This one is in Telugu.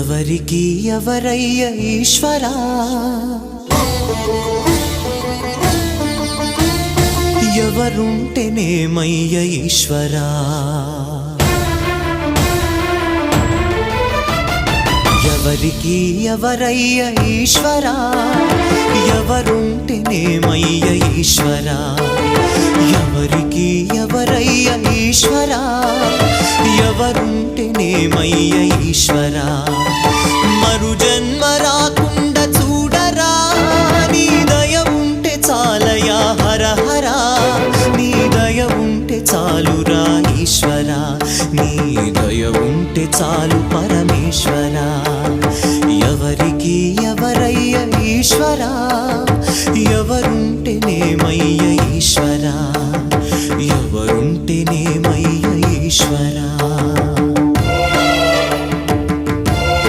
ఎవరికి ఎవరయ్య ఈశ్వరా ఎవరుంటేనేమయ్య ఈశ్వరా ఎవరికి ఎవరయ్య ఈశ్వరా ఎవరుంటేనేమయ్య ఈశ్వరా ఎవరికి ఎవరయ్య ఈశ్వరా ఎవరుంటేనేమయ్య ఈశ్వరా మరు జన్మ రాకుండా చూడరా నీ దయ ఉంటే చాలయా హర హరా నీ దయ ఉంటే చాలురా ఈశ్వరా నీ దయ ఉంటే చాలు పరమేశ్వరా